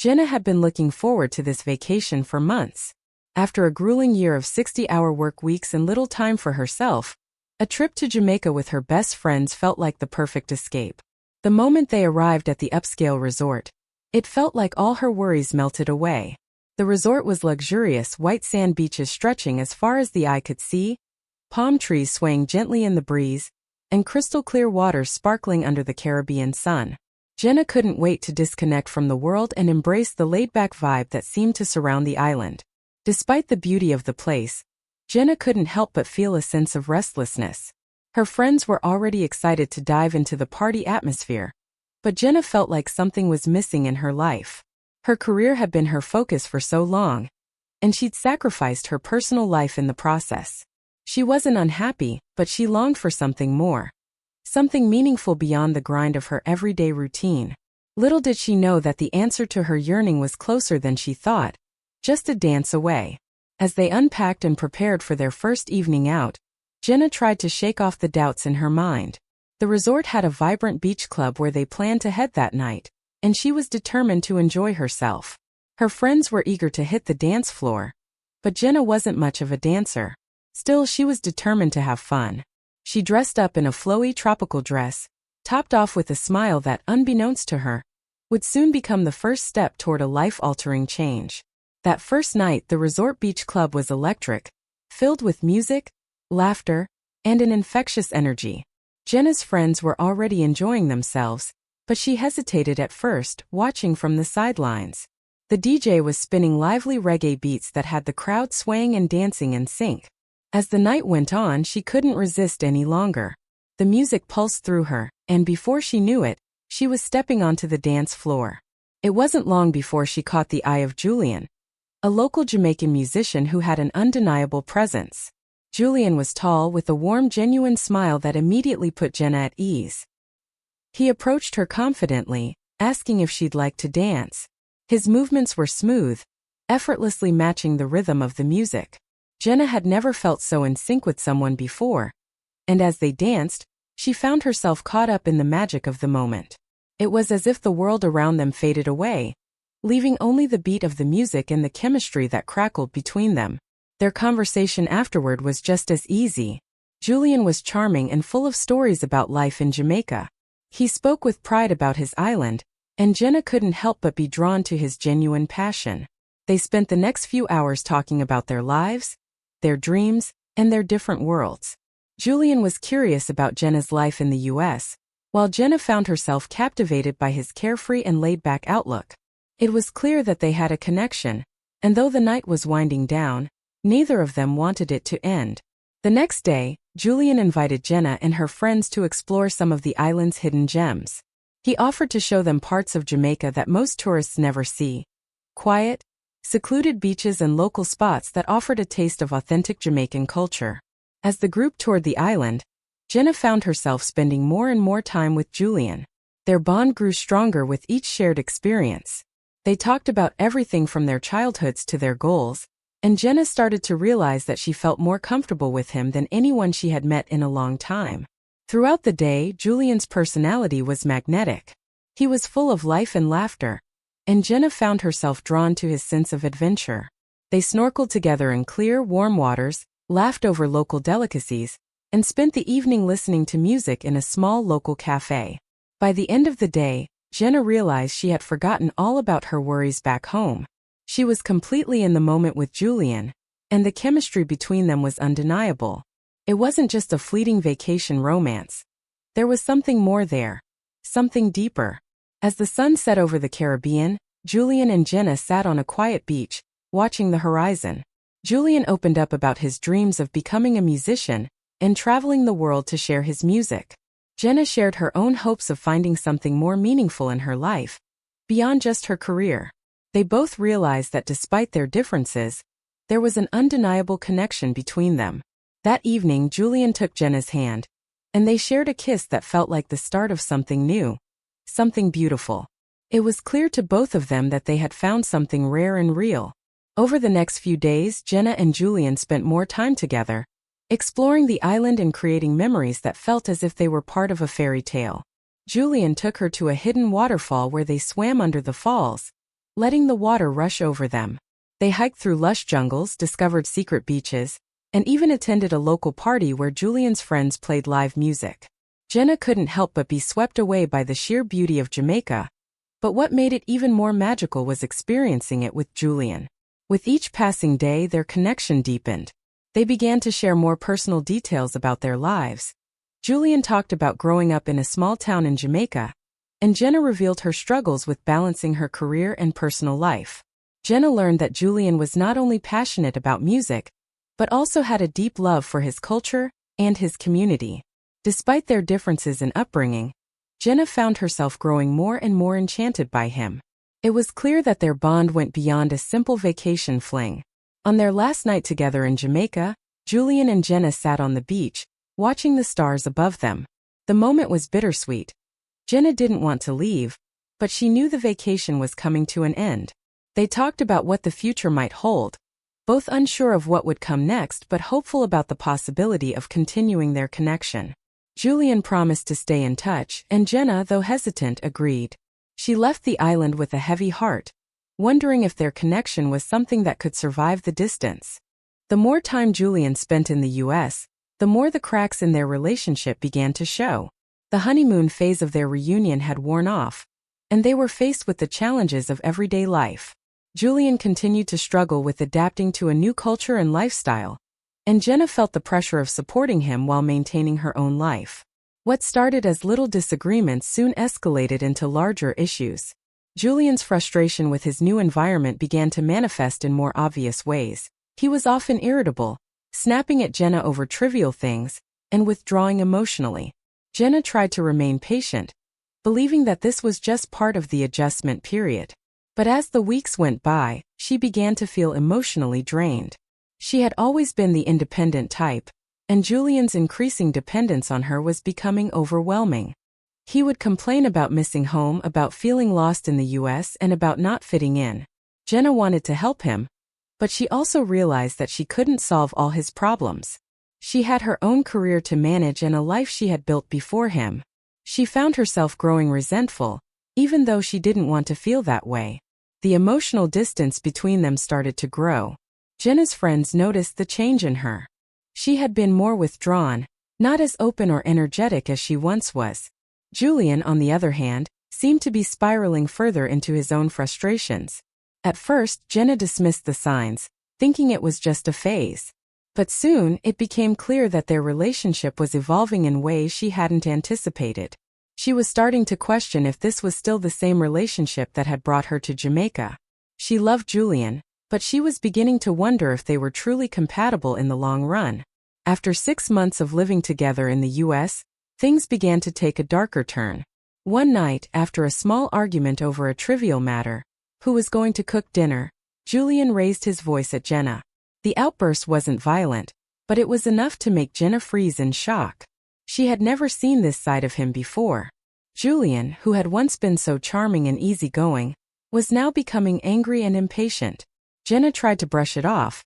Jenna had been looking forward to this vacation for months. After a grueling year of 60-hour work weeks and little time for herself, a trip to Jamaica with her best friends felt like the perfect escape. The moment they arrived at the upscale resort, it felt like all her worries melted away. The resort was luxurious, white sand beaches stretching as far as the eye could see, palm trees swaying gently in the breeze, and crystal-clear waters sparkling under the Caribbean sun. Jenna couldn't wait to disconnect from the world and embrace the laid-back vibe that seemed to surround the island. Despite the beauty of the place, Jenna couldn't help but feel a sense of restlessness. Her friends were already excited to dive into the party atmosphere, but Jenna felt like something was missing in her life. Her career had been her focus for so long, and she'd sacrificed her personal life in the process. She wasn't unhappy, but she longed for something more. Something meaningful beyond the grind of her everyday routine. Little did she know that the answer to her yearning was closer than she thought, just a dance away. As they unpacked and prepared for their first evening out, Jenna tried to shake off the doubts in her mind. The resort had a vibrant beach club where they planned to head that night, and she was determined to enjoy herself. Her friends were eager to hit the dance floor, but Jenna wasn't much of a dancer. Still, she was determined to have fun. She dressed up in a flowy tropical dress, topped off with a smile that, unbeknownst to her, would soon become the first step toward a life-altering change. That first night, the resort beach club was electric, filled with music, laughter, and an infectious energy. Jenna's friends were already enjoying themselves, but she hesitated at first, watching from the sidelines. The DJ was spinning lively reggae beats that had the crowd swaying and dancing in sync. As the night went on, she couldn't resist any longer. The music pulsed through her, and before she knew it, she was stepping onto the dance floor. It wasn't long before she caught the eye of Julian, a local Jamaican musician who had an undeniable presence. Julian was tall, with a warm, genuine smile that immediately put Jenna at ease. He approached her confidently, asking if she'd like to dance. His movements were smooth, effortlessly matching the rhythm of the music. Jenna had never felt so in sync with someone before, and as they danced, she found herself caught up in the magic of the moment. It was as if the world around them faded away, leaving only the beat of the music and the chemistry that crackled between them. Their conversation afterward was just as easy. Julian was charming and full of stories about life in Jamaica. He spoke with pride about his island, and Jenna couldn't help but be drawn to his genuine passion. They spent the next few hours talking about their lives, their dreams, and their different worlds. Julian was curious about Jenna's life in the U.S., while Jenna found herself captivated by his carefree and laid-back outlook. It was clear that they had a connection, and though the night was winding down, neither of them wanted it to end. The next day, Julian invited Jenna and her friends to explore some of the island's hidden gems. He offered to show them parts of Jamaica that most tourists never see. Quiet, secluded beaches and local spots that offered a taste of authentic Jamaican culture. As the group toured the island, Jenna found herself spending more and more time with Julian. Their bond grew stronger with each shared experience. They talked about everything from their childhoods to their goals, and Jenna started to realize that she felt more comfortable with him than anyone she had met in a long time. Throughout the day, Julian's personality was magnetic. He was full of life and laughter, and Jenna found herself drawn to his sense of adventure. They snorkeled together in clear, warm waters, laughed over local delicacies, and spent the evening listening to music in a small local cafe. By the end of the day, Jenna realized she had forgotten all about her worries back home. She was completely in the moment with Julian, and the chemistry between them was undeniable. It wasn't just a fleeting vacation romance. There was something more there, something deeper. As the sun set over the Caribbean, Julian and Jenna sat on a quiet beach, watching the horizon. Julian opened up about his dreams of becoming a musician and traveling the world to share his music. Jenna shared her own hopes of finding something more meaningful in her life, beyond just her career. They both realized that despite their differences, there was an undeniable connection between them. That evening, Julian took Jenna's hand, and they shared a kiss that felt like the start of something new, something beautiful. It was clear to both of them that they had found something rare and real. Over the next few days, Jenna and Julian spent more time together, exploring the island and creating memories that felt as if they were part of a fairy tale. Julian took her to a hidden waterfall where they swam under the falls, letting the water rush over them. They hiked through lush jungles, discovered secret beaches, and even attended a local party where Julian's friends played live music. Jenna couldn't help but be swept away by the sheer beauty of Jamaica, but what made it even more magical was experiencing it with Julian. With each passing day, their connection deepened. They began to share more personal details about their lives. Julian talked about growing up in a small town in Jamaica, and Jenna revealed her struggles with balancing her career and personal life. Jenna learned that Julian was not only passionate about music, but also had a deep love for his culture and his community. Despite their differences in upbringing, Jenna found herself growing more and more enchanted by him. It was clear that their bond went beyond a simple vacation fling. On their last night together in Jamaica, Julian and Jenna sat on the beach, watching the stars above them. The moment was bittersweet. Jenna didn't want to leave, but she knew the vacation was coming to an end. They talked about what the future might hold, both unsure of what would come next but hopeful about the possibility of continuing their connection. Julian promised to stay in touch, and Jenna, though hesitant, agreed. She left the island with a heavy heart, wondering if their connection was something that could survive the distance. The more time Julian spent in the U.S., the more the cracks in their relationship began to show. The honeymoon phase of their reunion had worn off, and they were faced with the challenges of everyday life. Julian continued to struggle with adapting to a new culture and lifestyle, and Jenna felt the pressure of supporting him while maintaining her own life. What started as little disagreements soon escalated into larger issues. Julian's frustration with his new environment began to manifest in more obvious ways. He was often irritable, snapping at Jenna over trivial things, and withdrawing emotionally. Jenna tried to remain patient, believing that this was just part of the adjustment period. But as the weeks went by, she began to feel emotionally drained. She had always been the independent type, and Julian's increasing dependence on her was becoming overwhelming. He would complain about missing home, about feeling lost in the U.S., and about not fitting in. Jenna wanted to help him, but she also realized that she couldn't solve all his problems. She had her own career to manage and a life she had built before him. She found herself growing resentful, even though she didn't want to feel that way. The emotional distance between them started to grow. Jenna's friends noticed the change in her. She had been more withdrawn, not as open or energetic as she once was. Julian, on the other hand, seemed to be spiraling further into his own frustrations. At first, Jenna dismissed the signs, thinking it was just a phase. But soon, it became clear that their relationship was evolving in ways she hadn't anticipated. She was starting to question if this was still the same relationship that had brought her to Jamaica. She loved Julian, but she was beginning to wonder if they were truly compatible in the long run. After 6 months of living together in the U.S., things began to take a darker turn. One night, after a small argument over a trivial matter, who was going to cook dinner, Julian raised his voice at Jenna. The outburst wasn't violent, but it was enough to make Jenna freeze in shock. She had never seen this side of him before. Julian, who had once been so charming and easygoing, was now becoming angry and impatient. Jenna tried to brush it off,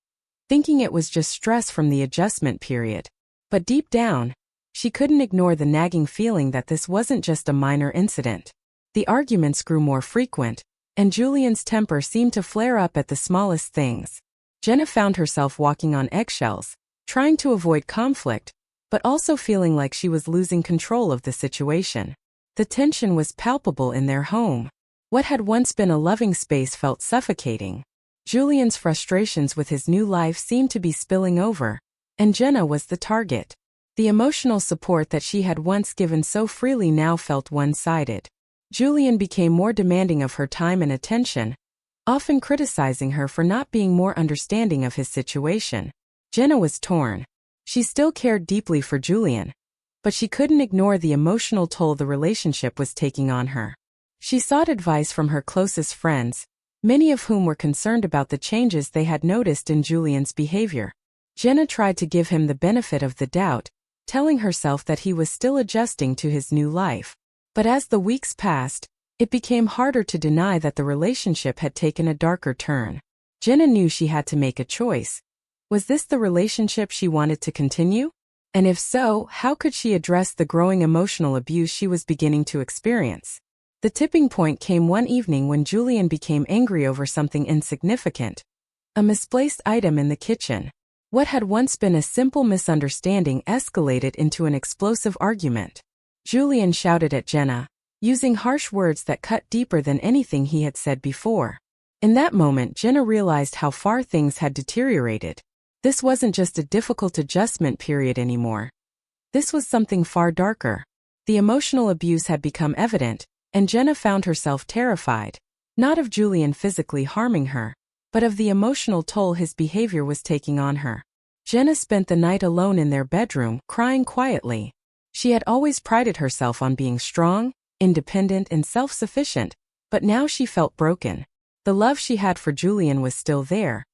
thinking it was just stress from the adjustment period. But deep down, she couldn't ignore the nagging feeling that this wasn't just a minor incident. The arguments grew more frequent, and Julian's temper seemed to flare up at the smallest things. Jenna found herself walking on eggshells, trying to avoid conflict, but also feeling like she was losing control of the situation. The tension was palpable in their home. What had once been a loving space felt suffocating. Julian's frustrations with his new life seemed to be spilling over, and Jenna was the target. The emotional support that she had once given so freely now felt one-sided. Julian became more demanding of her time and attention, often criticizing her for not being more understanding of his situation. Jenna was torn. She still cared deeply for Julian, but she couldn't ignore the emotional toll the relationship was taking on her. She sought advice from her closest friends, many of whom were concerned about the changes they had noticed in Julian's behavior. Jenna tried to give him the benefit of the doubt, telling herself that he was still adjusting to his new life. But as the weeks passed, it became harder to deny that the relationship had taken a darker turn. Jenna knew she had to make a choice. Was this the relationship she wanted to continue? And if so, how could she address the growing emotional abuse she was beginning to experience? The tipping point came one evening when Julian became angry over something insignificant. A misplaced item in the kitchen. What had once been a simple misunderstanding escalated into an explosive argument. Julian shouted at Jenna, using harsh words that cut deeper than anything he had said before. In that moment, Jenna realized how far things had deteriorated. This wasn't just a difficult adjustment period anymore. This was something far darker. The emotional abuse had become evident, and Jenna found herself terrified, not of Julian physically harming her, but of the emotional toll his behavior was taking on her. Jenna spent the night alone in their bedroom, crying quietly. She had always prided herself on being strong, independent, and self-sufficient, but now she felt broken. The love she had for Julian was still there,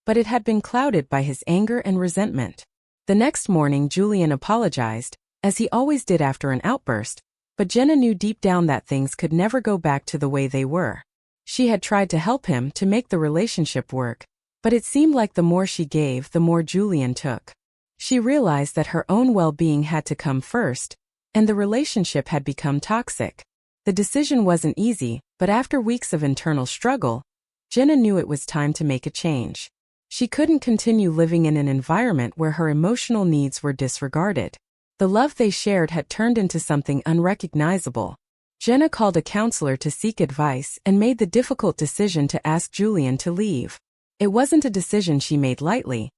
but it had been clouded by his anger and resentment. The next morning, Julian apologized, as he always did after an outburst, but Jenna knew deep down that things could never go back to the way they were. She had tried to help him to make the relationship work, but it seemed like the more she gave, the more Julian took. She realized that her own well-being had to come first, and the relationship had become toxic. The decision wasn't easy, but after weeks of internal struggle, Jenna knew it was time to make a change. She couldn't continue living in an environment where her emotional needs were disregarded. The love they shared had turned into something unrecognizable. Jenna called a counselor to seek advice and made the difficult decision to ask Julian to leave. It wasn't a decision she made lightly,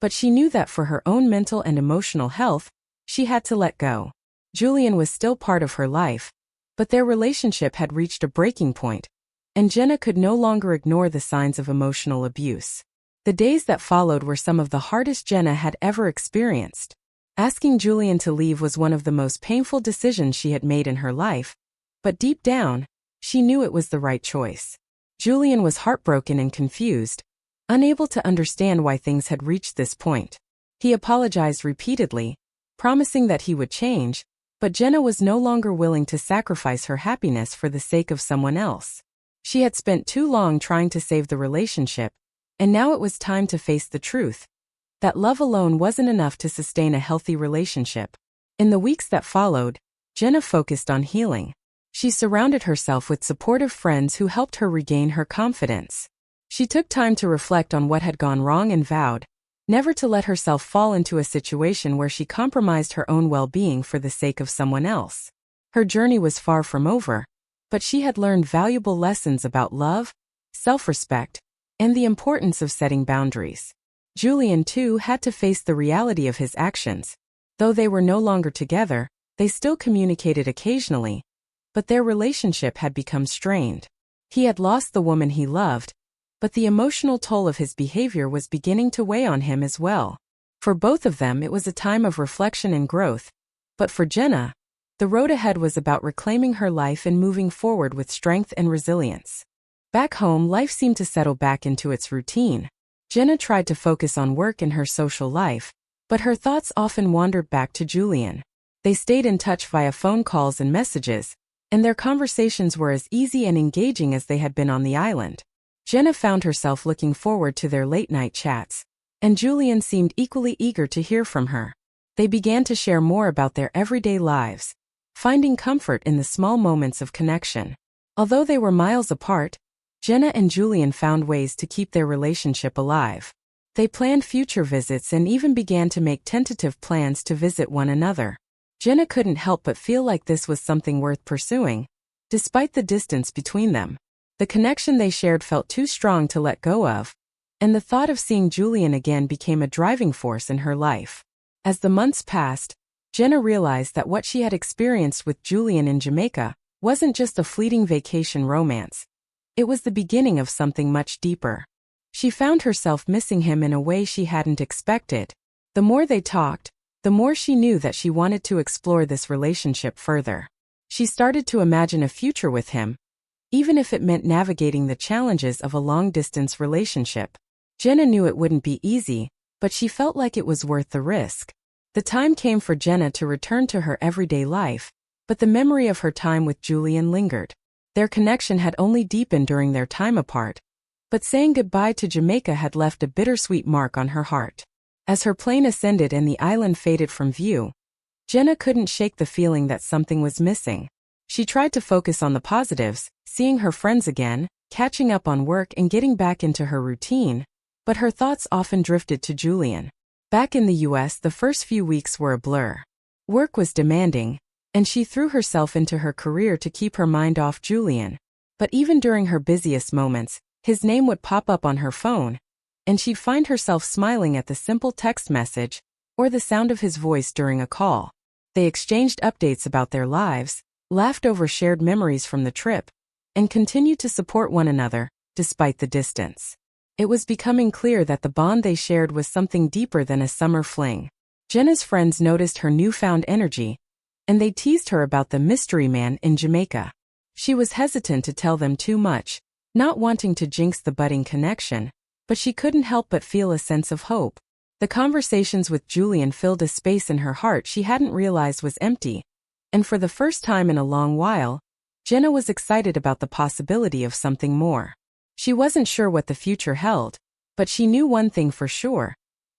but she knew that for her own mental and emotional health, she had to let go. Julian was still part of her life, but their relationship had reached a breaking point, and Jenna could no longer ignore the signs of emotional abuse. The days that followed were some of the hardest Jenna had ever experienced. Asking Julian to leave was one of the most painful decisions she had made in her life, but deep down, she knew it was the right choice. Julian was heartbroken and confused, unable to understand why things had reached this point. He apologized repeatedly, promising that he would change, but Jenna was no longer willing to sacrifice her happiness for the sake of someone else. She had spent too long trying to save the relationship, and now it was time to face the truth that love alone wasn't enough to sustain a healthy relationship. In the weeks that followed, Jenna focused on healing. She surrounded herself with supportive friends who helped her regain her confidence. She took time to reflect on what had gone wrong and vowed never to let herself fall into a situation where she compromised her own well-being for the sake of someone else. Her journey was far from over, but she had learned valuable lessons about love, self-respect, and the importance of setting boundaries. Julian, too, had to face the reality of his actions. Though they were no longer together, they still communicated occasionally, but their relationship had become strained. He had lost the woman he loved, but the emotional toll of his behavior was beginning to weigh on him as well. For both of them, it was a time of reflection and growth, but for Jenna, the road ahead was about reclaiming her life and moving forward with strength and resilience. Back home, life seemed to settle back into its routine. Jenna tried to focus on work and her social life, but her thoughts often wandered back to Julian. They stayed in touch via phone calls and messages, and their conversations were as easy and engaging as they had been on the island. Jenna found herself looking forward to their late-night chats, and Julian seemed equally eager to hear from her. They began to share more about their everyday lives, finding comfort in the small moments of connection. Although they were miles apart, Jenna and Julian found ways to keep their relationship alive. They planned future visits and even began to make tentative plans to visit one another. Jenna couldn't help but feel like this was something worth pursuing, despite the distance between them. The connection they shared felt too strong to let go of, and the thought of seeing Julian again became a driving force in her life. As the months passed, Jenna realized that what she had experienced with Julian in Jamaica wasn't just a fleeting vacation romance. It was the beginning of something much deeper. She found herself missing him in a way she hadn't expected. The more they talked, the more she knew that she wanted to explore this relationship further. She started to imagine a future with him, even if it meant navigating the challenges of a long-distance relationship. Jenna knew it wouldn't be easy, but she felt like it was worth the risk. The time came for Jenna to return to her everyday life, but the memory of her time with Julian lingered. Their connection had only deepened during their time apart, but saying goodbye to Jamaica had left a bittersweet mark on her heart. As her plane ascended and the island faded from view, Jenna couldn't shake the feeling that something was missing. She tried to focus on the positives, seeing her friends again, catching up on work and getting back into her routine, but her thoughts often drifted to Julian. Back in the US, the first few weeks were a blur. Work was demanding, and she threw herself into her career to keep her mind off Julian. But even during her busiest moments, his name would pop up on her phone, and she'd find herself smiling at the simple text message or the sound of his voice during a call. They exchanged updates about their lives, laughed over shared memories from the trip, and continued to support one another, despite the distance. It was becoming clear that the bond they shared was something deeper than a summer fling. Jenna's friends noticed her newfound energy, and they teased her about the mystery man in Jamaica. She was hesitant to tell them too much, not wanting to jinx the budding connection, but she couldn't help but feel a sense of hope. The conversations with Julian filled a space in her heart she hadn't realized was empty, and for the first time in a long while, Jenna was excited about the possibility of something more. She wasn't sure what the future held, but she knew one thing for sure.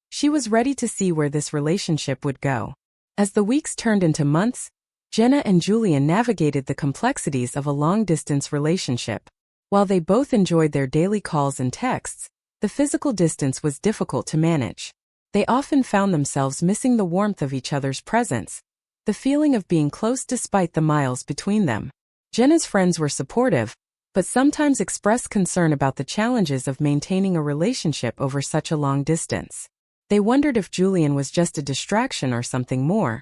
She was ready to see where this relationship would go. As the weeks turned into months, Jenna and Julian navigated the complexities of a long-distance relationship. While they both enjoyed their daily calls and texts, the physical distance was difficult to manage. They often found themselves missing the warmth of each other's presence, the feeling of being close despite the miles between them. Jenna's friends were supportive, but sometimes expressed concern about the challenges of maintaining a relationship over such a long distance. They wondered if Julian was just a distraction or something more,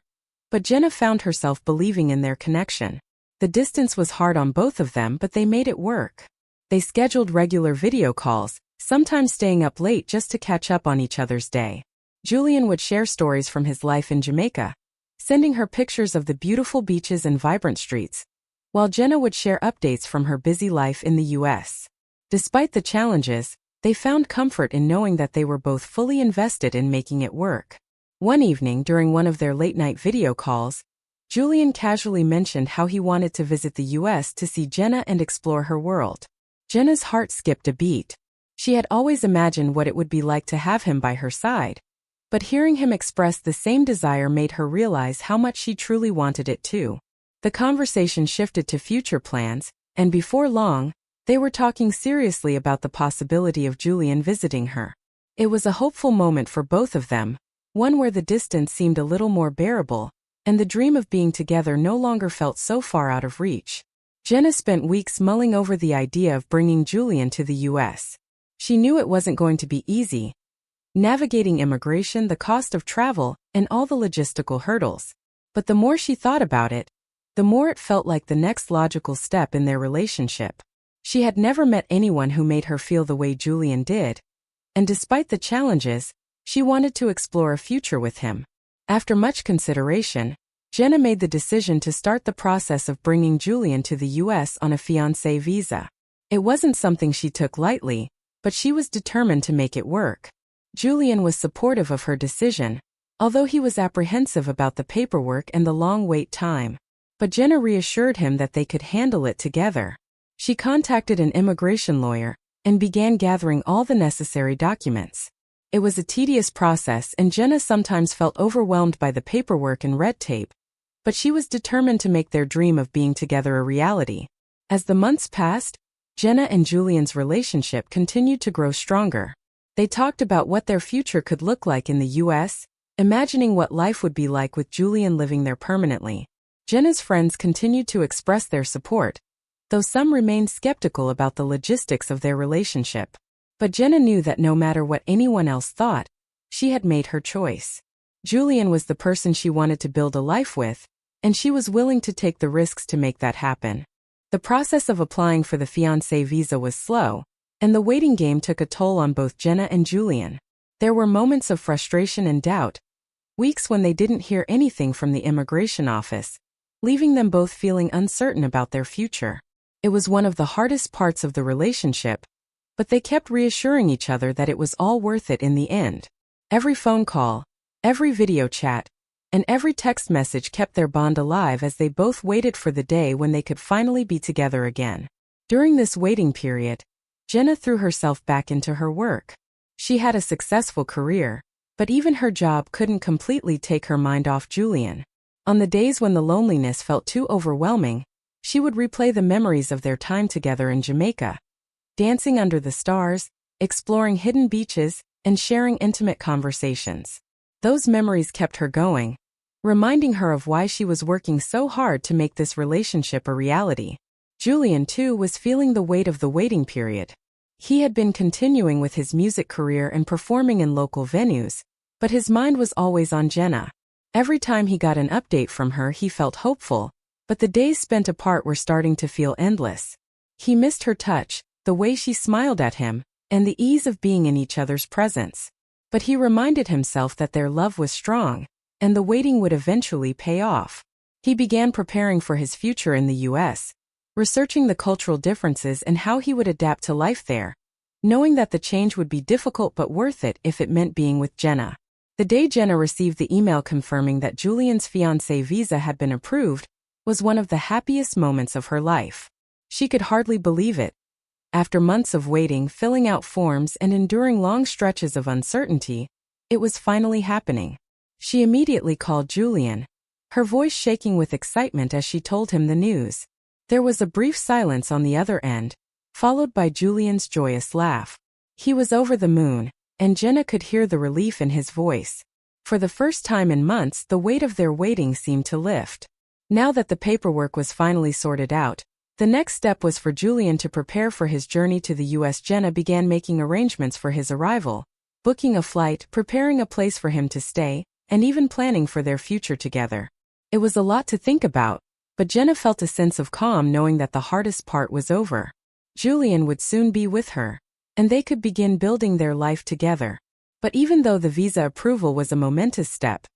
but Jenna found herself believing in their connection. The distance was hard on both of them, but they made it work. They scheduled regular video calls, sometimes staying up late just to catch up on each other's day. Julian would share stories from his life in Jamaica, sending her pictures of the beautiful beaches and vibrant streets, while Jenna would share updates from her busy life in the US. Despite the challenges, they found comfort in knowing that they were both fully invested in making it work. One evening during one of their late-night video calls, Julian casually mentioned how he wanted to visit the US to see Jenna and explore her world. Jenna's heart skipped a beat. She had always imagined what it would be like to have him by her side, but hearing him express the same desire made her realize how much she truly wanted it too. The conversation shifted to future plans, and before long, they were talking seriously about the possibility of Julian visiting her. It was a hopeful moment for both of them, one where the distance seemed a little more bearable, and the dream of being together no longer felt so far out of reach. Jenna spent weeks mulling over the idea of bringing Julian to the US. She knew it wasn't going to be easy, navigating immigration, the cost of travel, and all the logistical hurdles. But the more she thought about it, the more it felt like the next logical step in their relationship. She had never met anyone who made her feel the way Julian did, and despite the challenges, she wanted to explore a future with him. After much consideration, Jenna made the decision to start the process of bringing Julian to the US on a fiancé visa. It wasn't something she took lightly, but she was determined to make it work. Julian was supportive of her decision, although he was apprehensive about the paperwork and the long wait time. But Jenna reassured him that they could handle it together. She contacted an immigration lawyer and began gathering all the necessary documents. It was a tedious process, and Jenna sometimes felt overwhelmed by the paperwork and red tape, but she was determined to make their dream of being together a reality. As the months passed, Jenna and Julian's relationship continued to grow stronger. They talked about what their future could look like in the US, imagining what life would be like with Julian living there permanently. Jenna's friends continued to express their support, though some remained skeptical about the logistics of their relationship. But Jenna knew that no matter what anyone else thought, she had made her choice. Julian was the person she wanted to build a life with, and she was willing to take the risks to make that happen. The process of applying for the fiancé visa was slow, and the waiting game took a toll on both Jenna and Julian. There were moments of frustration and doubt, weeks when they didn't hear anything from the immigration office, leaving them both feeling uncertain about their future. It was one of the hardest parts of the relationship, but they kept reassuring each other that it was all worth it in the end. Every phone call, every video chat, and every text message kept their bond alive as they both waited for the day when they could finally be together again. During this waiting period, Jenna threw herself back into her work. She had a successful career, but even her job couldn't completely take her mind off Julian. On the days when the loneliness felt too overwhelming, She would replay the memories of their time together in Jamaica, dancing under the stars, exploring hidden beaches, and sharing intimate conversations. Those memories kept her going, reminding her of why she was working so hard to make this relationship a reality. Julian, too, was feeling the weight of the waiting period. He had been continuing with his music career and performing in local venues, but his mind was always on Jenna. Every time he got an update from her, he felt hopeful, but the days spent apart were starting to feel endless. He missed her touch, the way she smiled at him, and the ease of being in each other's presence. But he reminded himself that their love was strong, and the waiting would eventually pay off. He began preparing for his future in the US, researching the cultural differences and how he would adapt to life there, knowing that the change would be difficult but worth it if it meant being with Jenna. The day Jenna received the email confirming that Julian's fiancé visa had been approved was one of the happiest moments of her life. She could hardly believe it. After months of waiting, filling out forms, and enduring long stretches of uncertainty, it was finally happening. She immediately called Julian, her voice shaking with excitement as she told him the news. There was a brief silence on the other end, followed by Julian's joyous laugh. He was over the moon, and Jenna could hear the relief in his voice. For the first time in months, the weight of their waiting seemed to lift. Now that the paperwork was finally sorted out, the next step was for Julian to prepare for his journey to the US. Jenna began making arrangements for his arrival, booking a flight, preparing a place for him to stay, and even planning for their future together. It was a lot to think about, but Jenna felt a sense of calm knowing that the hardest part was over. Julian would soon be with her, and they could begin building their life together. But even though the visa approval was a momentous step,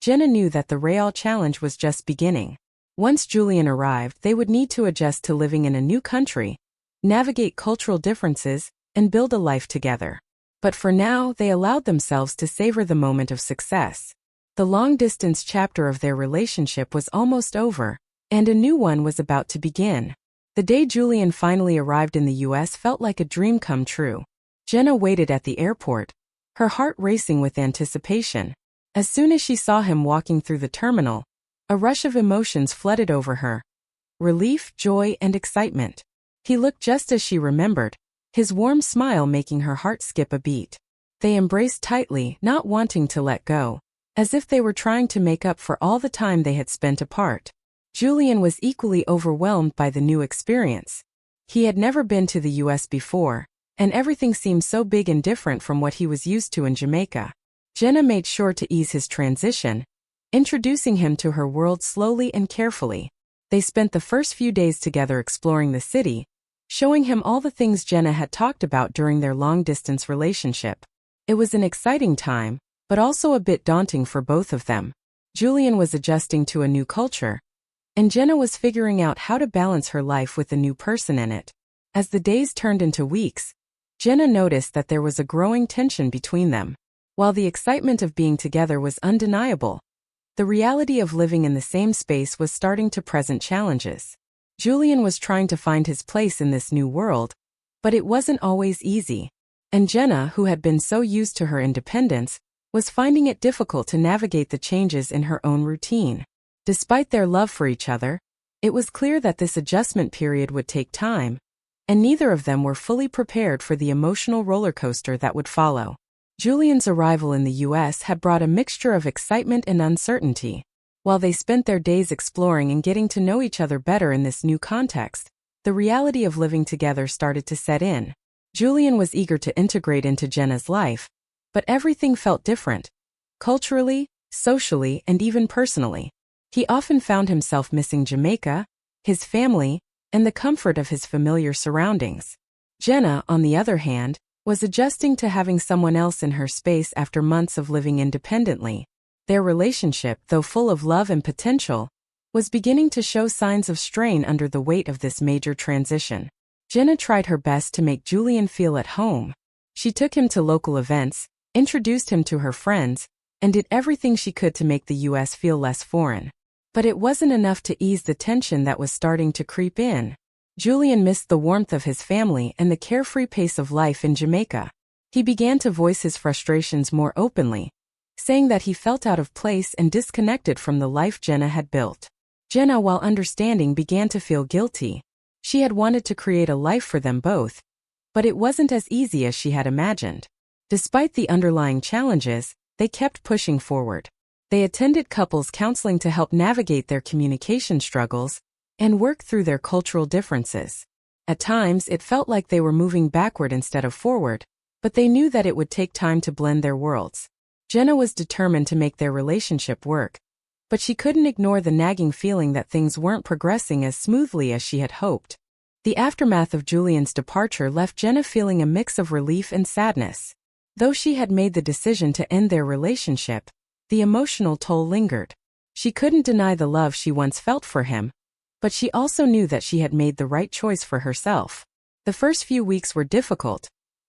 Jenna knew that the real challenge was just beginning. Once Julian arrived, they would need to adjust to living in a new country, navigate cultural differences, and build a life together. But for now, they allowed themselves to savor the moment of success. The long-distance chapter of their relationship was almost over, and a new one was about to begin. The day Julian finally arrived in the US felt like a dream come true. Jenna waited at the airport, her heart racing with anticipation. As soon as she saw him walking through the terminal, a rush of emotions flooded over her. Relief, joy, and excitement. He looked just as she remembered, his warm smile making her heart skip a beat. They embraced tightly, not wanting to let go, as if they were trying to make up for all the time they had spent apart. Julian was equally overwhelmed by the new experience. He had never been to the US before, and everything seemed so big and different from what he was used to in Jamaica. Jenna made sure to ease his transition, introducing him to her world slowly and carefully. They spent the first few days together exploring the city, showing him all the things Jenna had talked about during their long-distance relationship. It was an exciting time, but also a bit daunting for both of them. Julian was adjusting to a new culture, and Jenna was figuring out how to balance her life with the new person in it. As the days turned into weeks, Jenna noticed that there was a growing tension between them. While the excitement of being together was undeniable, the reality of living in the same space was starting to present challenges. Julian was trying to find his place in this new world, but it wasn't always easy. And Jenna, who had been so used to her independence, was finding it difficult to navigate the changes in her own routine. Despite their love for each other, it was clear that this adjustment period would take time, and neither of them were fully prepared for the emotional roller coaster that would follow. Julian's arrival in the US had brought a mixture of excitement and uncertainty. While they spent their days exploring and getting to know each other better in this new context, the reality of living together started to set in. Julian was eager to integrate into Jenna's life, but everything felt different, culturally, socially, and even personally. He often found himself missing Jamaica, his family, and the comfort of his familiar surroundings. Jenna, on the other hand, was adjusting to having someone else in her space after months of living independently. Their relationship, though full of love and potential, was beginning to show signs of strain under the weight of this major transition. Jenna tried her best to make Julian feel at home. She took him to local events, introduced him to her friends, and did everything she could to make the US feel less foreign. But it wasn't enough to ease the tension that was starting to creep in. Julian missed the warmth of his family and the carefree pace of life in Jamaica. He began to voice his frustrations more openly, saying that he felt out of place and disconnected from the life Jenna had built. Jenna, while understanding, began to feel guilty. She had wanted to create a life for them both, but it wasn't as easy as she had imagined. Despite the underlying challenges, they kept pushing forward. They attended couples counseling to help navigate their communication struggles and work through their cultural differences. At times, it felt like they were moving backward instead of forward, but they knew that it would take time to blend their worlds. Jenna was determined to make their relationship work, but she couldn't ignore the nagging feeling that things weren't progressing as smoothly as she had hoped. The aftermath of Julian's departure left Jenna feeling a mix of relief and sadness. Though she had made the decision to end their relationship, the emotional toll lingered. She couldn't deny the love she once felt for him, but she also knew that she had made the right choice for herself. The first few weeks were difficult.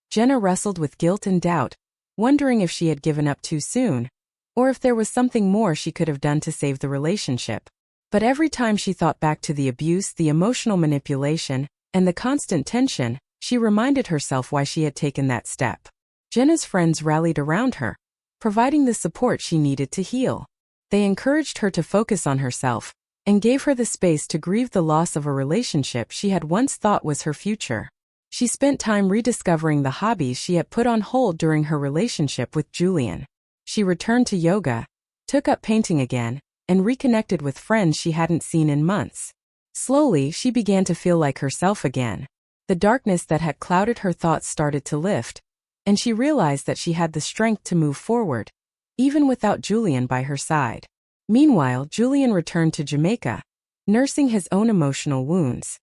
Jenna wrestled with guilt and doubt, wondering if she had given up too soon, or if there was something more she could have done to save the relationship. But every time she thought back to the abuse, the emotional manipulation, and the constant tension, she reminded herself why she had taken that step. Jenna's friends rallied around her, providing the support she needed to heal. They encouraged her to focus on herself and gave her the space to grieve the loss of a relationship she had once thought was her future. She spent time rediscovering the hobbies she had put on hold during her relationship with Julian. She returned to yoga, took up painting again, and reconnected with friends she hadn't seen in months. Slowly, she began to feel like herself again. The darkness that had clouded her thoughts started to lift, and she realized that she had the strength to move forward, even without Julian by her side. Meanwhile, Julian returned to Jamaica, nursing his own emotional wounds.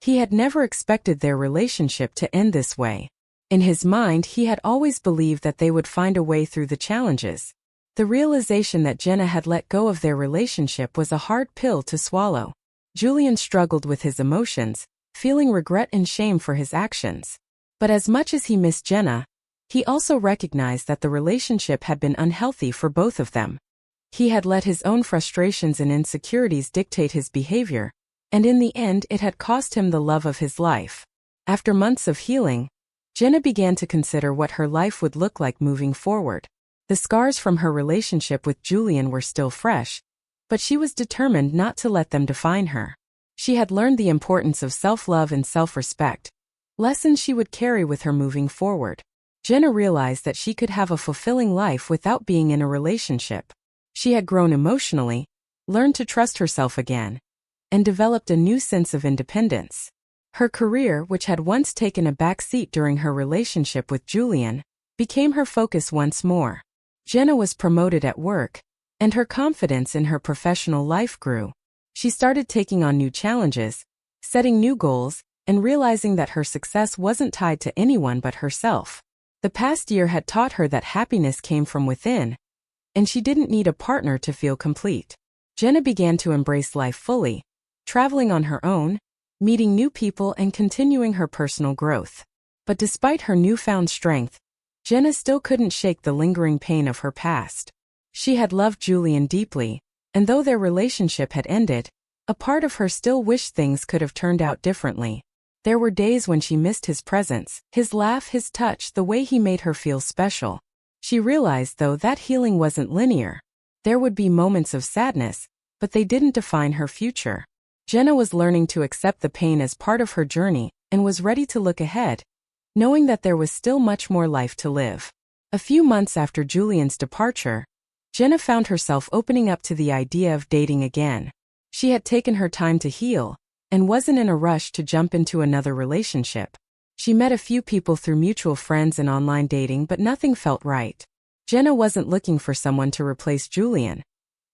He had never expected their relationship to end this way. In his mind, he had always believed that they would find a way through the challenges. The realization that Jenna had let go of their relationship was a hard pill to swallow. Julian struggled with his emotions, feeling regret and shame for his actions. But as much as he missed Jenna, he also recognized that the relationship had been unhealthy for both of them. He had let his own frustrations and insecurities dictate his behavior, and in the end it had cost him the love of his life. After months of healing, Jenna began to consider what her life would look like moving forward. The scars from her relationship with Julian were still fresh, but she was determined not to let them define her. She had learned the importance of self-love and self-respect, lessons she would carry with her moving forward. Jenna realized that she could have a fulfilling life without being in a relationship. She had grown emotionally, learned to trust herself again, and developed a new sense of independence. Her career, which had once taken a back seat during her relationship with Julian, became her focus once more. Jenna was promoted at work, and her confidence in her professional life grew. She started taking on new challenges, setting new goals, and realizing that her success wasn't tied to anyone but herself. The past year had taught her that happiness came from within, and she didn't need a partner to feel complete. Jenna began to embrace life fully, traveling on her own, meeting new people, and continuing her personal growth. But despite her newfound strength, Jenna still couldn't shake the lingering pain of her past. She had loved Julian deeply, and though their relationship had ended, a part of her still wished things could have turned out differently. There were days when she missed his presence, his laugh, his touch, the way he made her feel special. She realized, though, that healing wasn't linear. There would be moments of sadness, but they didn't define her future. Jenna was learning to accept the pain as part of her journey and was ready to look ahead, knowing that there was still much more life to live. A few months after Julian's departure, Jenna found herself opening up to the idea of dating again. She had taken her time to heal and wasn't in a rush to jump into another relationship. She met a few people through mutual friends and online dating, but nothing felt right. Jenna wasn't looking for someone to replace Julian.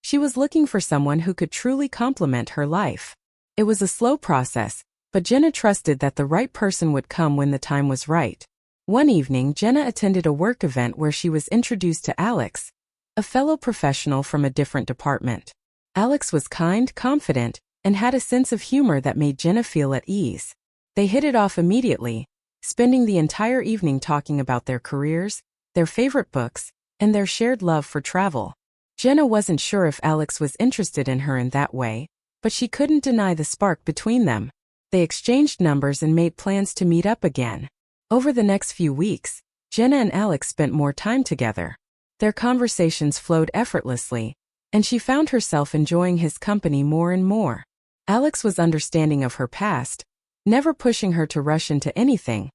She was looking for someone who could truly complement her life. It was a slow process, but Jenna trusted that the right person would come when the time was right. One evening, Jenna attended a work event where she was introduced to Alex, a fellow professional from a different department. Alex was kind, confident, and had a sense of humor that made Jenna feel at ease. They hit it off immediately, spending the entire evening talking about their careers, their favorite books, and their shared love for travel. Jenna wasn't sure if Alex was interested in her in that way, but she couldn't deny the spark between them. They exchanged numbers and made plans to meet up again. Over the next few weeks, Jenna and Alex spent more time together. Their conversations flowed effortlessly, and she found herself enjoying his company more and more. Alex was understanding of her past, never pushing her to rush into anything,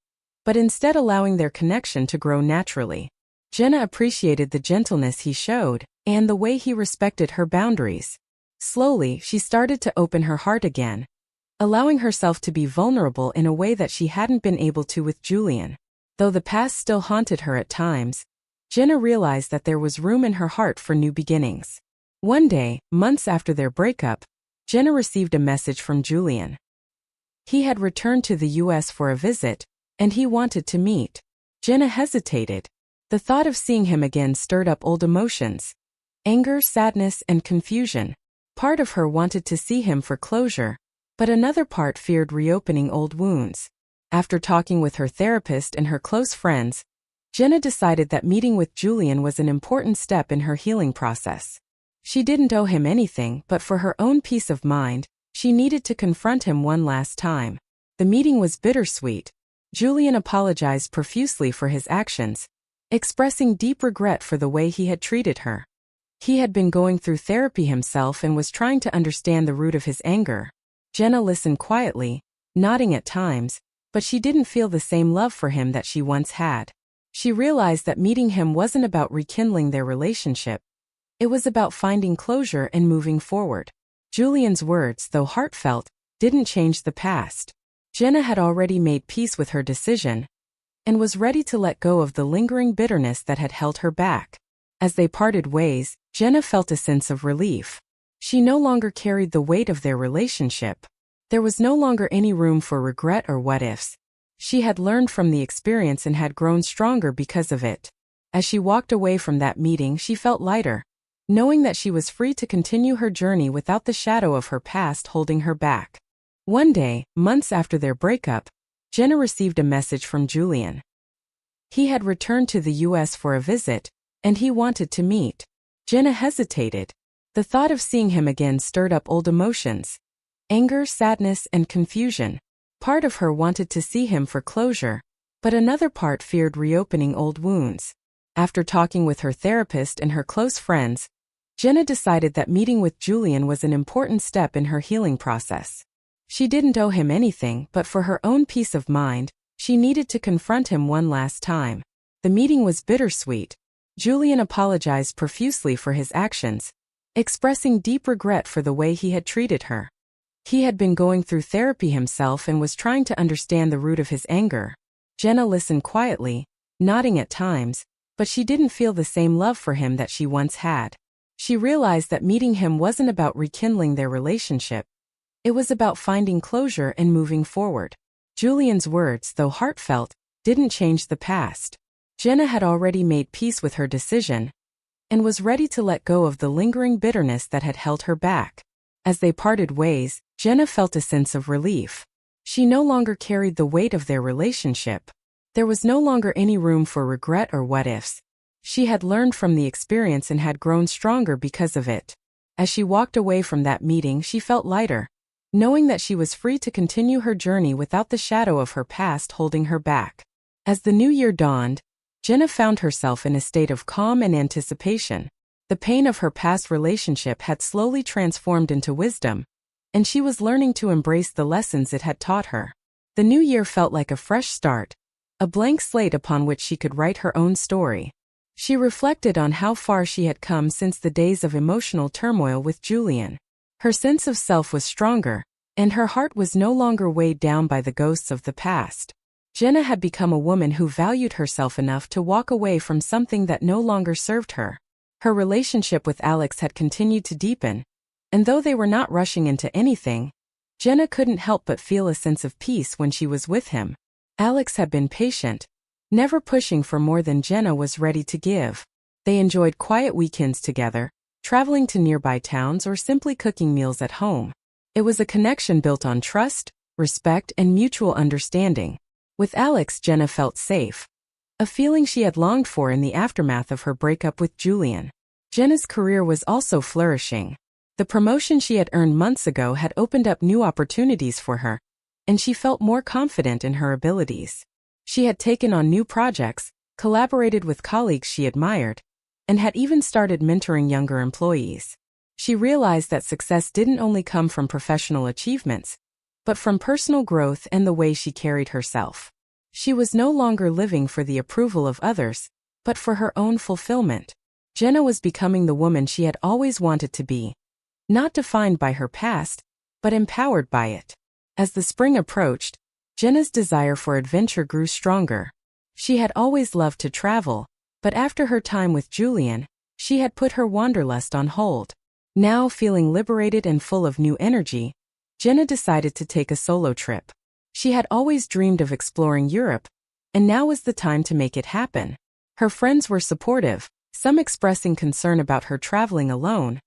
but instead allowing their connection to grow naturally. Jenna appreciated the gentleness he showed and the way he respected her boundaries. Slowly, she started to open her heart again, allowing herself to be vulnerable in a way that she hadn't been able to with Julian. Though the past still haunted her at times, Jenna realized that there was room in her heart for new beginnings. One day, months after their breakup, Jenna received a message from Julian. He had returned to the US for a visit, and he wanted to meet. Jenna hesitated. The thought of seeing him again stirred up old emotions: anger, sadness, and confusion. Part of her wanted to see him for closure, but another part feared reopening old wounds. After talking with her therapist and her close friends, Jenna decided that meeting with Julian was an important step in her healing process. She didn't owe him anything, but for her own peace of mind, she needed to confront him one last time. The meeting was bittersweet. Julian apologized profusely for his actions, expressing deep regret for the way he had treated her. He had been going through therapy himself and was trying to understand the root of his anger. Jenna listened quietly, nodding at times, but she didn't feel the same love for him that she once had. She realized that meeting him wasn't about rekindling their relationship. It was about finding closure and moving forward. Julian's words, though heartfelt, didn't change the past. Jenna had already made peace with her decision and was ready to let go of the lingering bitterness that had held her back. As they parted ways, Jenna felt a sense of relief. She no longer carried the weight of their relationship. There was no longer any room for regret or what-ifs. She had learned from the experience and had grown stronger because of it. As she walked away from that meeting, she felt lighter, knowing that she was free to continue her journey without the shadow of her past holding her back. One day, months after their breakup, Jenna received a message from Julian. He had returned to the US for a visit, and he wanted to meet. Jenna hesitated. The thought of seeing him again stirred up old emotions: anger, sadness, and confusion. Part of her wanted to see him for closure, but another part feared reopening old wounds. After talking with her therapist and her close friends, Jenna decided that meeting with Julian was an important step in her healing process. She didn't owe him anything, but for her own peace of mind, she needed to confront him one last time. The meeting was bittersweet. Julian apologized profusely for his actions, expressing deep regret for the way he had treated her. He had been going through therapy himself and was trying to understand the root of his anger. Jenna listened quietly, nodding at times, but she didn't feel the same love for him that she once had. She realized that meeting him wasn't about rekindling their relationship. It was about finding closure and moving forward. Julian's words, though heartfelt, didn't change the past. Jenna had already made peace with her decision and was ready to let go of the lingering bitterness that had held her back. As they parted ways, Jenna felt a sense of relief. She no longer carried the weight of their relationship. There was no longer any room for regret or what-ifs. She had learned from the experience and had grown stronger because of it. As she walked away from that meeting, she felt lighter, knowing that she was free to continue her journey without the shadow of her past holding her back. As the new year dawned, Jenna found herself in a state of calm and anticipation. The pain of her past relationship had slowly transformed into wisdom, and she was learning to embrace the lessons it had taught her. The new year felt like a fresh start, a blank slate upon which she could write her own story. She reflected on how far she had come since the days of emotional turmoil with Julian. Her sense of self was stronger, and her heart was no longer weighed down by the ghosts of the past. Jenna had become a woman who valued herself enough to walk away from something that no longer served her. Her relationship with Alex had continued to deepen, and though they were not rushing into anything, Jenna couldn't help but feel a sense of peace when she was with him. Alex had been patient, never pushing for more than Jenna was ready to give. They enjoyed quiet weekends together, traveling to nearby towns or simply cooking meals at home. It was a connection built on trust, respect, and mutual understanding. With Alex, Jenna felt safe, a feeling she had longed for in the aftermath of her breakup with Julian. Jenna's career was also flourishing. The promotion she had earned months ago had opened up new opportunities for her, and she felt more confident in her abilities. She had taken on new projects, collaborated with colleagues she admired, and had even started mentoring younger employees. She realized that success didn't only come from professional achievements, but from personal growth and the way she carried herself. She was no longer living for the approval of others, but for her own fulfillment. Jenna was becoming the woman she had always wanted to be, not defined by her past, but empowered by it. As the spring approached, Jenna's desire for adventure grew stronger. She had always loved to travel, but after her time with Julian, she had put her wanderlust on hold. Now, feeling liberated and full of new energy, Jenna decided to take a solo trip. She had always dreamed of exploring Europe, and now was the time to make it happen. Her friends were supportive, some expressing concern about her traveling alone,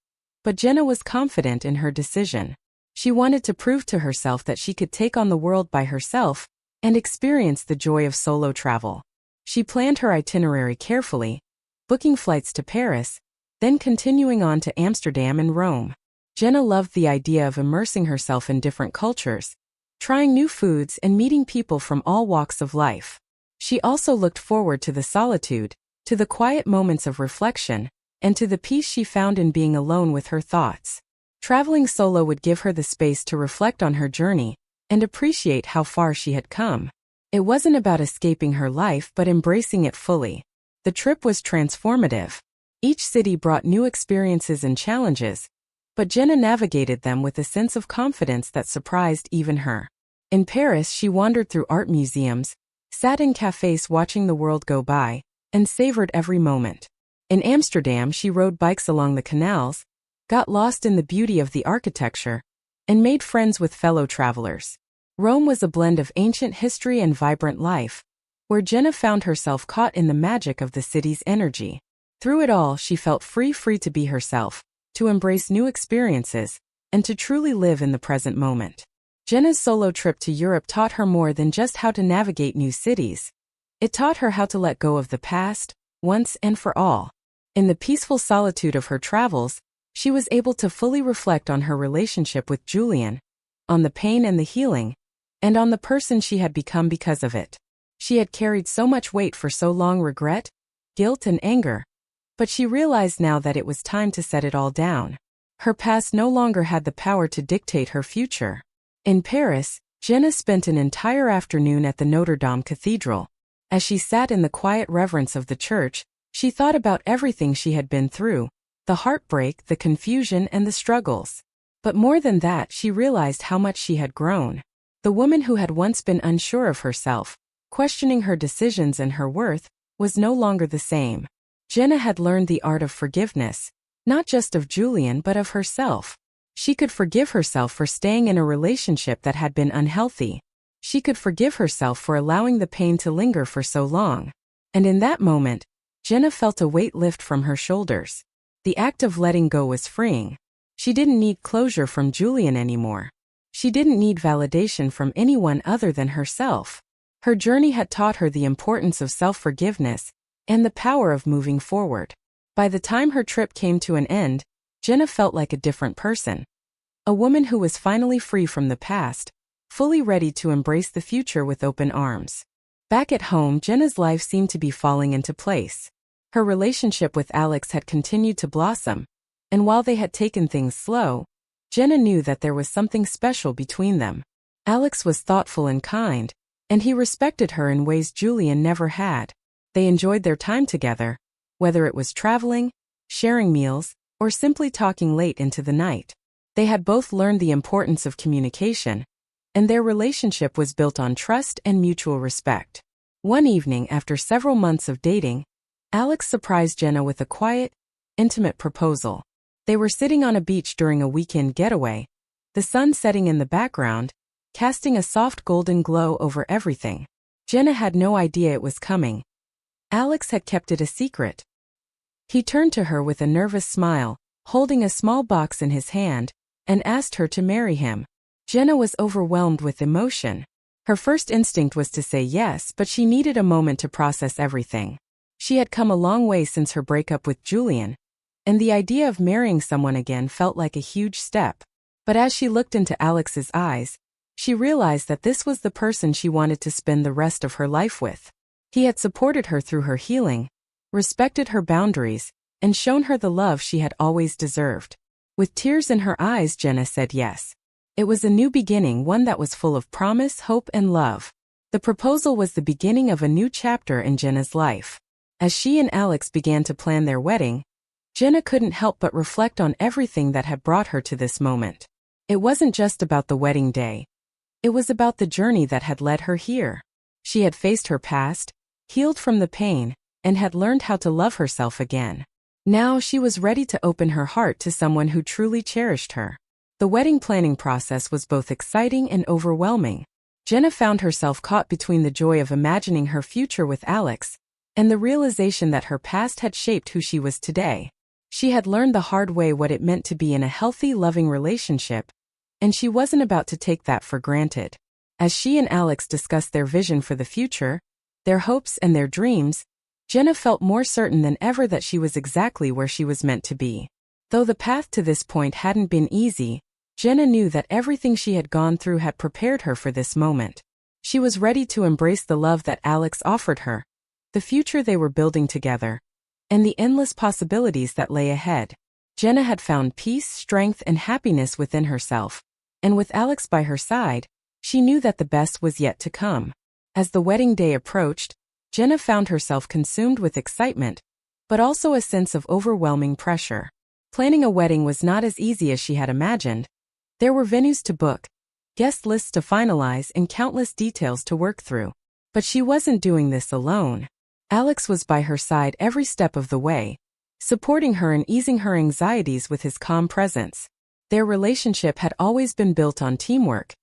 but Jenna was confident in her decision. She wanted to prove to herself that she could take on the world by herself and experience the joy of solo travel. She planned her itinerary carefully, booking flights to Paris, then continuing on to Amsterdam and Rome. Jenna loved the idea of immersing herself in different cultures, trying new foods and meeting people from all walks of life. She also looked forward to the solitude, to the quiet moments of reflection, and to the peace she found in being alone with her thoughts. Traveling solo would give her the space to reflect on her journey and appreciate how far she had come. It wasn't about escaping her life but embracing it fully. The trip was transformative. Each city brought new experiences and challenges, but Jenna navigated them with a sense of confidence that surprised even her. In Paris, she wandered through art museums, sat in cafes watching the world go by, and savored every moment. In Amsterdam, she rode bikes along the canals, got lost in the beauty of the architecture, and made friends with fellow travelers. Rome was a blend of ancient history and vibrant life, where Jenna found herself caught in the magic of the city's energy. Through it all, she felt free to be herself, to embrace new experiences, and to truly live in the present moment. Jenna's solo trip to Europe taught her more than just how to navigate new cities. It taught her how to let go of the past, once and for all. In the peaceful solitude of her travels, she was able to fully reflect on her relationship with Julian, on the pain and the healing, and on the person she had become because of it. She had carried so much weight for so long: regret, guilt, and anger. But she realized now that it was time to set it all down. Her past no longer had the power to dictate her future. In Paris, Jenna spent an entire afternoon at the Notre Dame Cathedral. As she sat in the quiet reverence of the church, she thought about everything she had been through, the heartbreak, the confusion, and the struggles. But more than that, she realized how much she had grown. The woman who had once been unsure of herself, questioning her decisions and her worth, was no longer the same. Jenna had learned the art of forgiveness, not just of Julian but of herself. She could forgive herself for staying in a relationship that had been unhealthy. She could forgive herself for allowing the pain to linger for so long. And in that moment, Jenna felt a weight lift from her shoulders. The act of letting go was freeing. She didn't need closure from Julian anymore. She didn't need validation from anyone other than herself. Her journey had taught her the importance of self-forgiveness and the power of moving forward. By the time her trip came to an end, Jenna felt like a different person. A woman who was finally free from the past, fully ready to embrace the future with open arms. Back at home, Jenna's life seemed to be falling into place. Her relationship with Alex had continued to blossom, and while they had taken things slow, Jenna knew that there was something special between them. Alex was thoughtful and kind, and he respected her in ways Julian never had. They enjoyed their time together, whether it was traveling, sharing meals, or simply talking late into the night. They had both learned the importance of communication, and their relationship was built on trust and mutual respect. One evening, after several months of dating, Alex surprised Jenna with a quiet, intimate proposal. They were sitting on a beach during a weekend getaway, the sun setting in the background, casting a soft golden glow over everything. Jenna had no idea it was coming. Alex had kept it a secret. He turned to her with a nervous smile, holding a small box in his hand, and asked her to marry him. Jenna was overwhelmed with emotion. Her first instinct was to say yes, but she needed a moment to process everything. She had come a long way since her breakup with Julian, and the idea of marrying someone again felt like a huge step. But as she looked into Alex's eyes, she realized that this was the person she wanted to spend the rest of her life with. He had supported her through her healing, respected her boundaries, and shown her the love she had always deserved. With tears in her eyes, Jenna said yes. It was a new beginning, one that was full of promise, hope, and love. The proposal was the beginning of a new chapter in Jenna's life. As she and Alex began to plan their wedding, Jenna couldn't help but reflect on everything that had brought her to this moment. It wasn't just about the wedding day. It was about the journey that had led her here. She had faced her past, healed from the pain, and had learned how to love herself again. Now she was ready to open her heart to someone who truly cherished her. The wedding planning process was both exciting and overwhelming. Jenna found herself caught between the joy of imagining her future with Alex and the realization that her past had shaped who she was today. She had learned the hard way what it meant to be in a healthy, loving relationship, and she wasn't about to take that for granted. As she and Alex discussed their vision for the future, their hopes and their dreams, Jenna felt more certain than ever that she was exactly where she was meant to be. Though the path to this point hadn't been easy, Jenna knew that everything she had gone through had prepared her for this moment. She was ready to embrace the love that Alex offered her, the future they were building together, and the endless possibilities that lay ahead. Jenna had found peace, strength, and happiness within herself, and with Alex by her side, she knew that the best was yet to come. As the wedding day approached, Jenna found herself consumed with excitement, but also a sense of overwhelming pressure. Planning a wedding was not as easy as she had imagined. There were venues to book, guest lists to finalize, and countless details to work through. But she wasn't doing this alone. Alex was by her side every step of the way, supporting her and easing her anxieties with his calm presence. Their relationship had always been built on teamwork,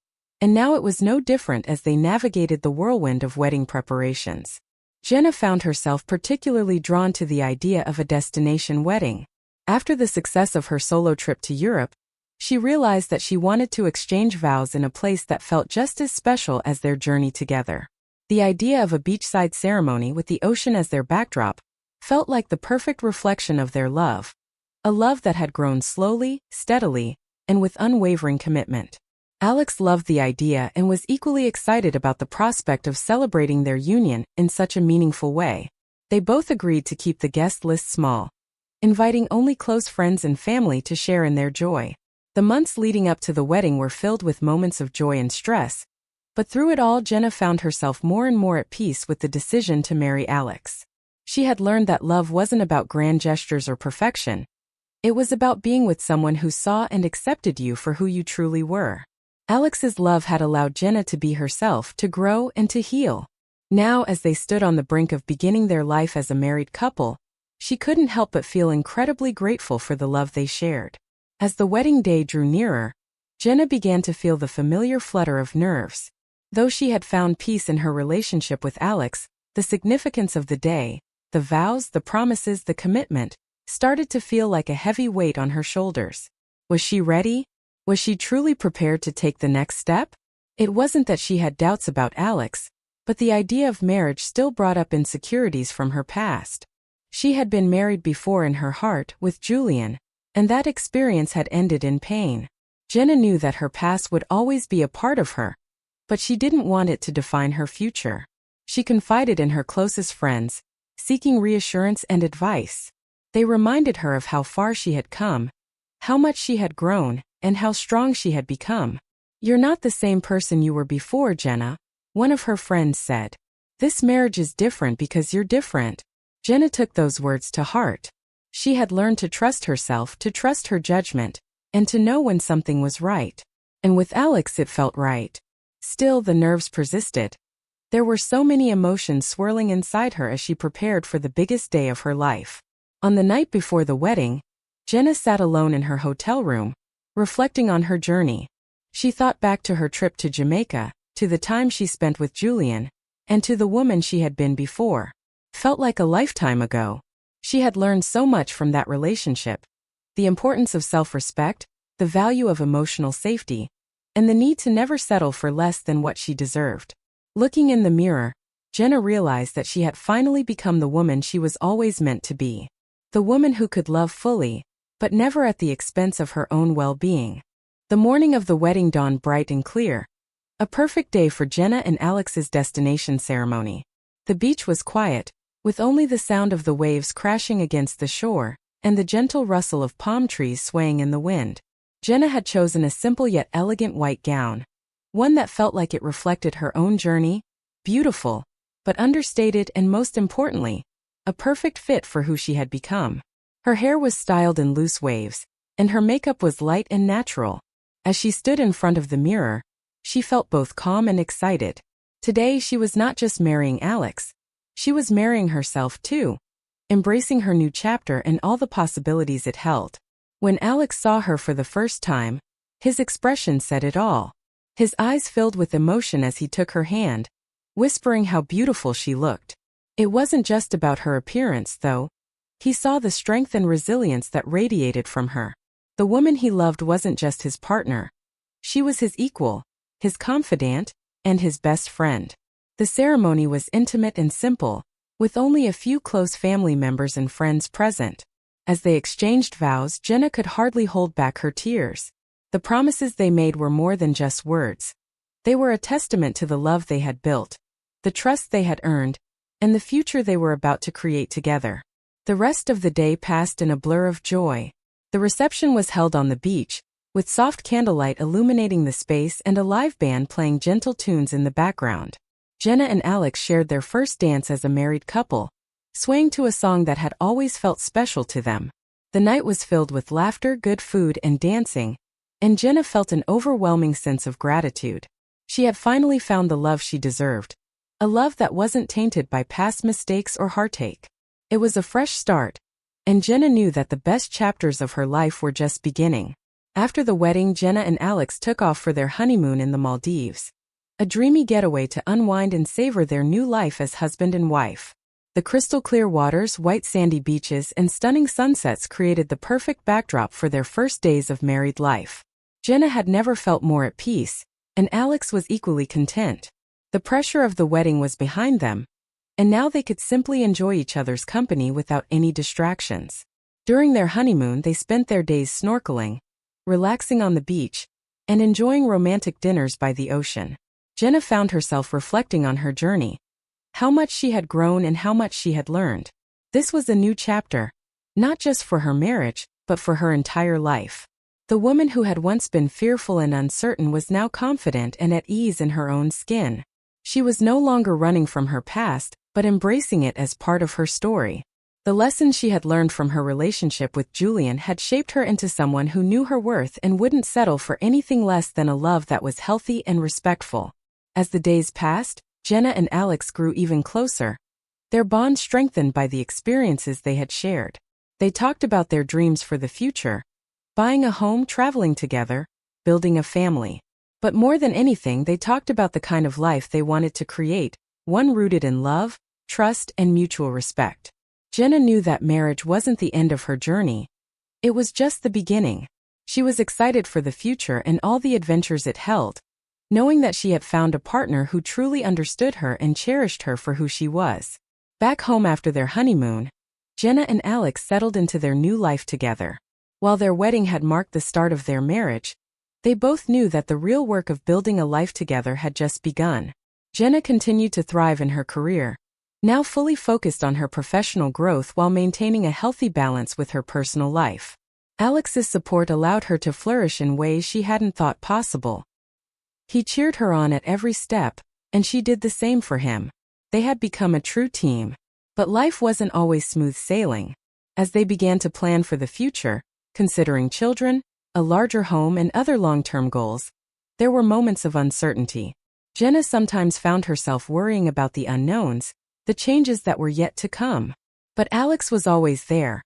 and now it was no different as they navigated the whirlwind of wedding preparations. Jenna found herself particularly drawn to the idea of a destination wedding. After the success of her solo trip to Europe, she realized that she wanted to exchange vows in a place that felt just as special as their journey together. The idea of a beachside ceremony with the ocean as their backdrop felt like the perfect reflection of their love, a love that had grown slowly, steadily, and with unwavering commitment. Alex loved the idea and was equally excited about the prospect of celebrating their union in such a meaningful way. They both agreed to keep the guest list small, inviting only close friends and family to share in their joy. The months leading up to the wedding were filled with moments of joy and stress, but through it all, Jenna found herself more and more at peace with the decision to marry Alex. She had learned that love wasn't about grand gestures or perfection. It was about being with someone who saw and accepted you for who you truly were. Alex's love had allowed Jenna to be herself, to grow and to heal. Now, as they stood on the brink of beginning their life as a married couple, she couldn't help but feel incredibly grateful for the love they shared. As the wedding day drew nearer, Jenna began to feel the familiar flutter of nerves. Though she had found peace in her relationship with Alex, the significance of the day, the vows, the promises, the commitment, started to feel like a heavy weight on her shoulders. Was she ready? Was she truly prepared to take the next step? It wasn't that she had doubts about Alex, but the idea of marriage still brought up insecurities from her past. She had been married before in her heart, with Julian, and that experience had ended in pain. Jenna knew that her past would always be a part of her, but she didn't want it to define her future. She confided in her closest friends, seeking reassurance and advice. They reminded her of how far she had come, how much she had grown, and how strong she had become. "You're not the same person you were before, Jenna," one of her friends said. "This marriage is different because you're different." Jenna took those words to heart. She had learned to trust herself, to trust her judgment, and to know when something was right. And with Alex it felt right. Still, the nerves persisted. There were so many emotions swirling inside her as she prepared for the biggest day of her life. On the night before the wedding, Jenna sat alone in her hotel room, reflecting on her journey. She thought back to her trip to Jamaica, to the time she spent with Julian, and to the woman she had been before. Felt like a lifetime ago. She had learned so much from that relationship. The importance of self-respect, the value of emotional safety, and the need to never settle for less than what she deserved. Looking in the mirror, Jenna realized that she had finally become the woman she was always meant to be. The woman who could love fully, but never at the expense of her own well-being. The morning of the wedding dawned bright and clear. A perfect day for Jenna and Alex's destination ceremony. The beach was quiet, with only the sound of the waves crashing against the shore, and the gentle rustle of palm trees swaying in the wind. Jenna had chosen a simple yet elegant white gown, one that felt like it reflected her own journey, beautiful, but understated and most importantly, a perfect fit for who she had become. Her hair was styled in loose waves, and her makeup was light and natural. As she stood in front of the mirror, she felt both calm and excited. Today she was not just marrying Alex, she was marrying herself too, embracing her new chapter and all the possibilities it held. When Alex saw her for the first time, his expression said it all. His eyes filled with emotion as he took her hand, whispering how beautiful she looked. It wasn't just about her appearance, though. He saw the strength and resilience that radiated from her. The woman he loved wasn't just his partner. She was his equal, his confidant, and his best friend. The ceremony was intimate and simple, with only a few close family members and friends present. As they exchanged vows, Jenna could hardly hold back her tears. The promises they made were more than just words. They were a testament to the love they had built, the trust they had earned, and the future they were about to create together. The rest of the day passed in a blur of joy. The reception was held on the beach, with soft candlelight illuminating the space and a live band playing gentle tunes in the background. Jenna and Alex shared their first dance as a married couple, swaying to a song that had always felt special to them. The night was filled with laughter, good food, and dancing, and Jenna felt an overwhelming sense of gratitude. She had finally found the love she deserved, a love that wasn't tainted by past mistakes or heartache. It was a fresh start, and Jenna knew that the best chapters of her life were just beginning. After the wedding, Jenna and Alex took off for their honeymoon in the Maldives, a dreamy getaway to unwind and savor their new life as husband and wife. The crystal-clear waters, white sandy beaches, and stunning sunsets created the perfect backdrop for their first days of married life. Jenna had never felt more at peace, and Alex was equally content. The pressure of the wedding was behind them, and now they could simply enjoy each other's company without any distractions. During their honeymoon, they spent their days snorkeling, relaxing on the beach, and enjoying romantic dinners by the ocean. Jenna found herself reflecting on her journey, how much she had grown and how much she had learned. This was a new chapter, not just for her marriage, but for her entire life. The woman who had once been fearful and uncertain was now confident and at ease in her own skin. She was no longer running from her past, but embracing it as part of her story. The lessons she had learned from her relationship with Julian had shaped her into someone who knew her worth and wouldn't settle for anything less than a love that was healthy and respectful. As the days passed, Jenna and Alex grew even closer, their bond strengthened by the experiences they had shared. They talked about their dreams for the future, buying a home, traveling together, building a family. But more than anything, they talked about the kind of life they wanted to create, one rooted in love, trust, and mutual respect. Jenna knew that marriage wasn't the end of her journey. It was just the beginning. She was excited for the future and all the adventures it held, knowing that she had found a partner who truly understood her and cherished her for who she was. Back home after their honeymoon, Jenna and Alex settled into their new life together. While their wedding had marked the start of their marriage, they both knew that the real work of building a life together had just begun. Jenna continued to thrive in her career, now fully focused on her professional growth while maintaining a healthy balance with her personal life. Alex's support allowed her to flourish in ways she hadn't thought possible. He cheered her on at every step, and she did the same for him. They had become a true team. But life wasn't always smooth sailing. As they began to plan for the future, considering children, a larger home, and other long-term goals, there were moments of uncertainty. Jenna sometimes found herself worrying about the unknowns, the changes that were yet to come. But Alex was always there,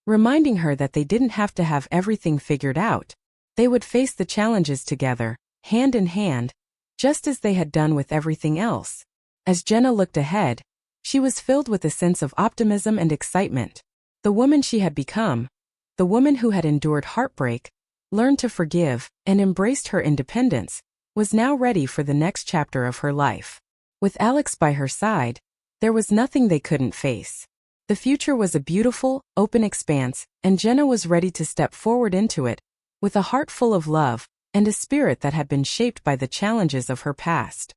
reminding her that they didn't have to have everything figured out. They would face the challenges together, hand in hand, just as they had done with everything else. As Jenna looked ahead, she was filled with a sense of optimism and excitement. The woman she had become, the woman who had endured heartbreak, learned to forgive, and embraced her independence, was now ready for the next chapter of her life. With Alex by her side, there was nothing they couldn't face. The future was a beautiful, open expanse, and Jenna was ready to step forward into it, with a heart full of love, and a spirit that had been shaped by the challenges of her past.